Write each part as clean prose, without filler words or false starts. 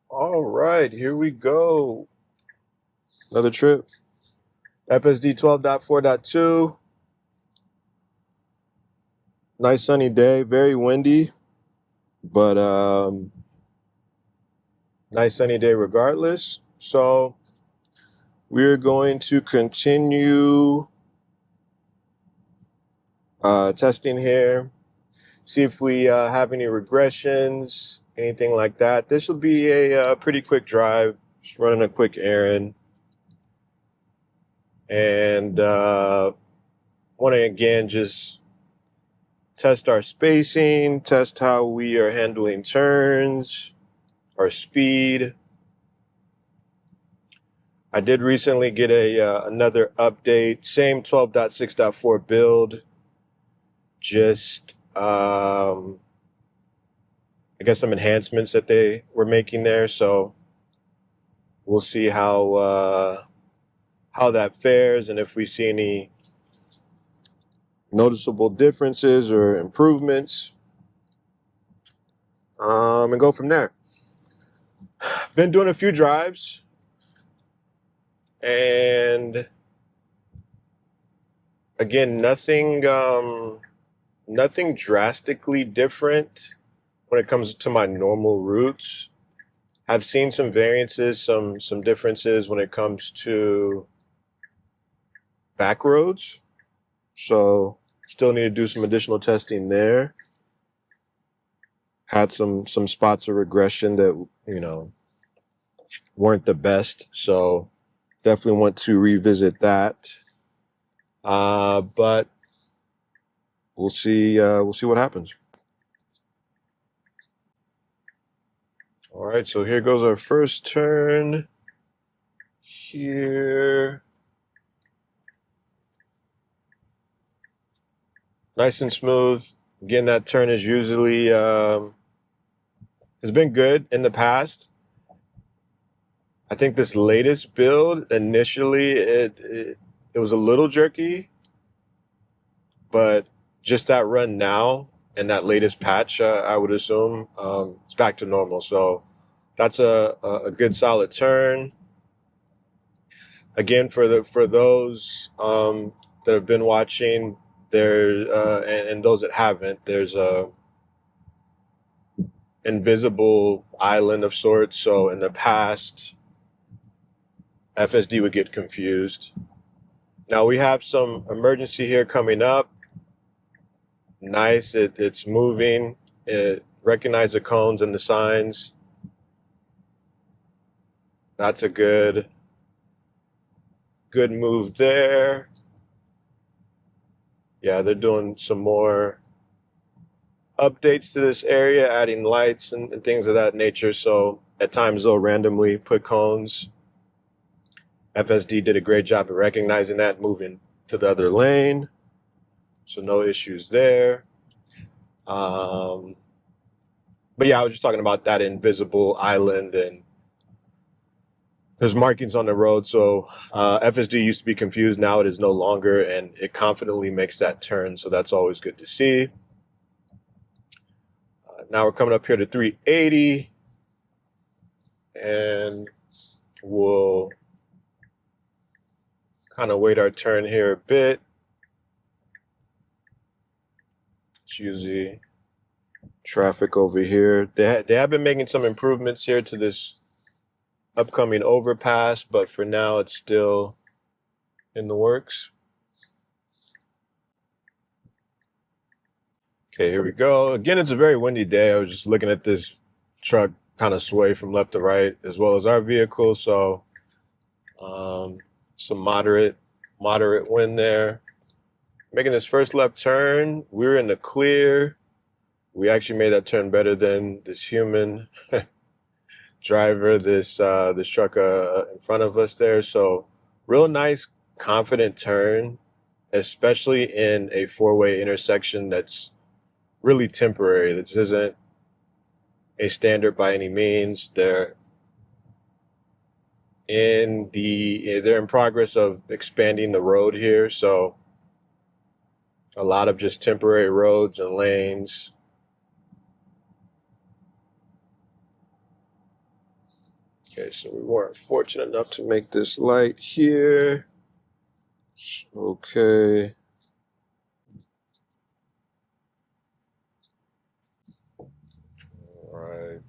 All right, here we go. Another trip. FSD 12.4.2. Nice sunny day, very windy, but nice sunny day regardless. So we're going to continue testing here, see if we have any regressions, anything like that. This will be a pretty quick drive, just running a quick errand. And want to again just test our spacing, test how we are handling turns, our speed. I did recently get another update, same 12.6.4 build, just I guess some enhancements that they were making there. So we'll see how that fares and if we see any noticeable differences or improvements, and go from there. Been doing a few drives, and again, nothing drastically different when it comes to my normal routes. I've seen some variances, some differences when it comes to back roads. So still need to do some additional testing there. Had some spots of regression that, weren't the best. So definitely want to revisit that. But we'll see what happens. All right, so here goes our first turn. Here. Nice and smooth. Again, that turn is usually has been good in the past. I think this latest build, initially, it was a little jerky, but just that run now and that latest patch, I would assume, it's back to normal. So that's a good solid turn. Again, for those that have been watching, there and those that haven't, there's a invisible island of sorts. So in the past, FSD would get confused. Now we have some emergency here coming up. Nice, it's moving. It recognized the cones and the signs. That's a good move there. Yeah, they're doing some more updates to this area, adding lights and things of that nature. So at times they'll randomly put cones. FSD did a great job of recognizing that, moving to the other lane. So no issues there. But yeah, I was just talking about that invisible island, and there's markings on the road. So FSD used to be confused. Now it is no longer, and it confidently makes that turn. So that's always good to see. Now we're coming up here to 380, and we'll kind of wait our turn here a bit. It's usually traffic over here. They have been making some improvements here to this upcoming overpass, but for now it's still in the works. Okay, here we go. Again, it's a very windy day. I was just looking at this truck kind of sway from left to right, as well as our vehicle. So some moderate wind there. Making this first left turn, we're in the clear. We actually made that turn better than this human driver, this truck in front of us there. So real nice, confident turn, especially in a four-way intersection that's really temporary. This isn't a standard by any means. They're in progress of expanding the road here, so a lot of just temporary roads and lanes. Okay, so we weren't fortunate enough to make this light here. Okay. All right.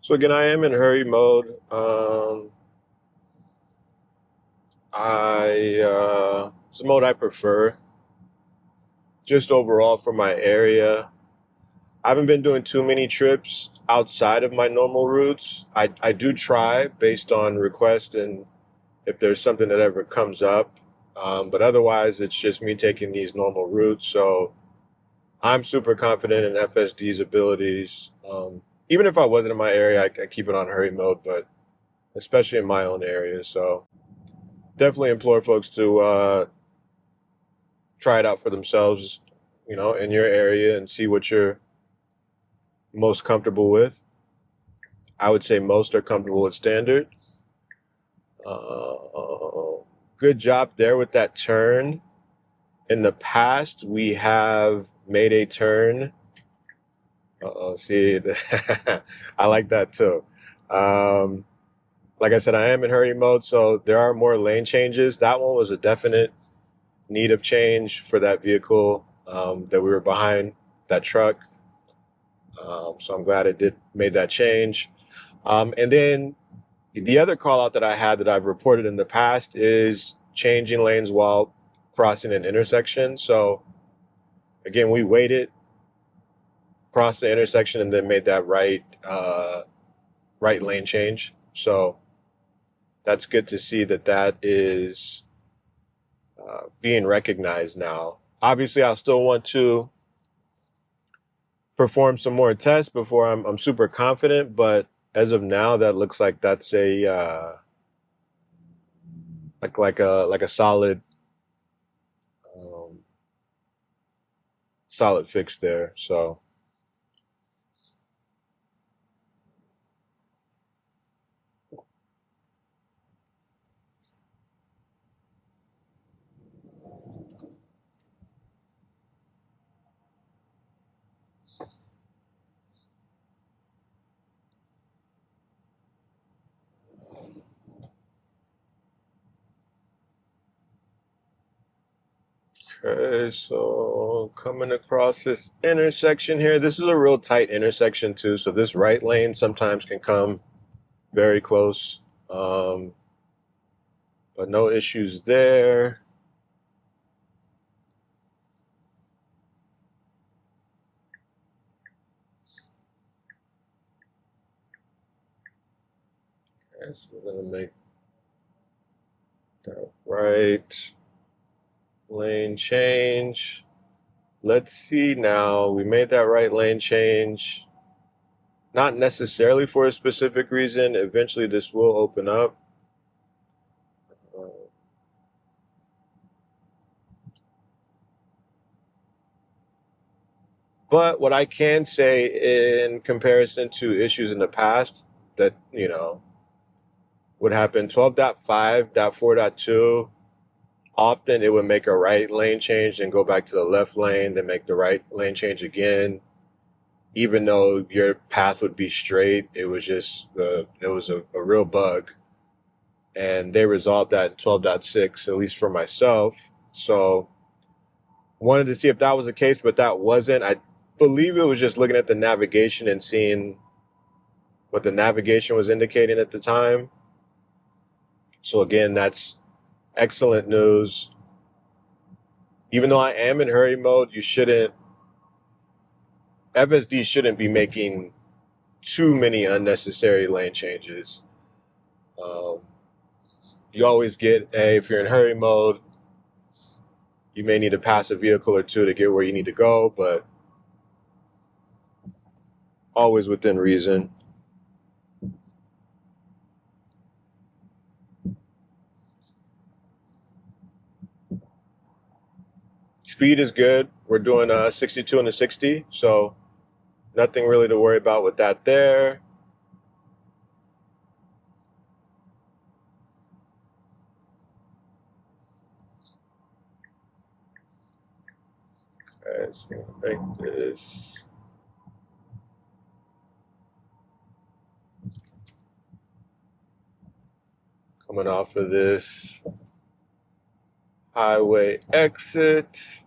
So again, I am in hurry mode. It's the mode I prefer, just overall for my area. I haven't been doing too many trips outside of my normal routes. I do try based on request and if there's something that ever comes up. But otherwise, it's just me taking these normal routes. So I'm super confident in FSD's abilities. Even if I wasn't in my area, I keep it on hurry mode, but especially in my own area. So definitely implore folks to try it out for themselves, in your area and see what you're most comfortable with. I would say most are comfortable with standard. Good job there with that turn. In the past, we have made a turn. See, I like that too. Like I said, I am in hurry mode, so there are more lane changes. That one was a definite need of change for that vehicle that we were behind that truck. So I'm glad it made that change. And then the other call out that I had that I've reported in the past is changing lanes while crossing an intersection. So again, we waited, crossed the intersection, and then made that right lane change. So that's good to see that is being recognized now. Obviously, I'll still want to perform some more tests before I'm super confident, but as of now, that looks like that's a like a um, solid fix there. So okay, so coming across this intersection here, this is a real tight intersection too. So this right lane sometimes can come very close, um, but no issues there. Okay, so we're gonna make that right lane change. Let's see now. We made that right lane change. Not necessarily for a specific reason. Eventually, this will open up. Uh, But what I can say in comparison to issues in the past that, would happen 12.5.4.2, often it would make a right lane change and go back to the left lane, then make the right lane change again. Even though your path would be straight, it was just it was a real bug. And they resolved that in 12.6, at least for myself. So wanted to see if that was the case, but that wasn't. I believe it was just looking at the navigation and seeing what the navigation was indicating at the time. So again, that's excellent news. Even though I am in hurry mode, FSD shouldn't be making too many unnecessary lane changes. Um, you always get, if you're in hurry mode, you may need to pass a vehicle or two to get where you need to go, but always within reason. Speed is good. We're doing 62 and a 60, so nothing really to worry about with that there. Okay, so I'm gonna make this. Coming off of this highway exit.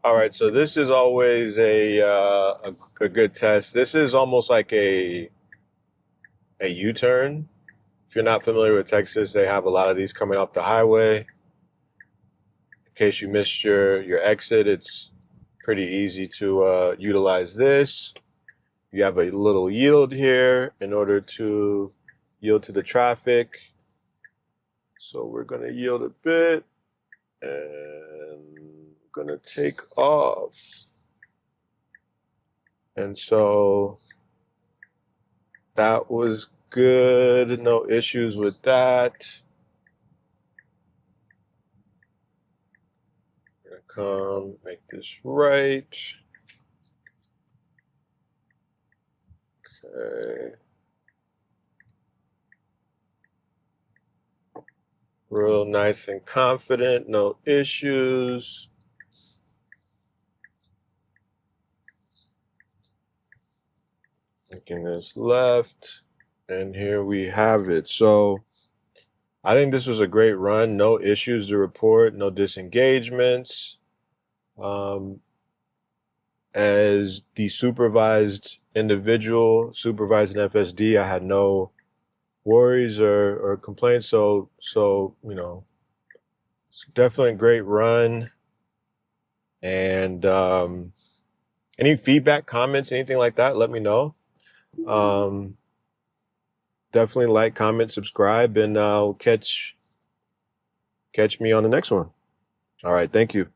All right, so this is always a good test. This is almost like a U-turn. If you're not familiar with Texas, they have a lot of these coming up the highway. In case you missed your exit, it's pretty easy to utilize this. You have a little yield here in order to yield to the traffic. So we're going to yield a bit and going to take off. And so that was good. No issues with that. I'm going to come make this right. Okay. Real nice and confident, no issues. Making this left, and here we have it. So I think this was a great run. No issues to report, no disengagements. As the supervised individual, supervised in FSD, I had no worries or complaints. So you know, it's definitely a great run. And any feedback, comments, anything like that, let me know. Definitely like, comment, subscribe, and catch me on the next one. All right, thank you.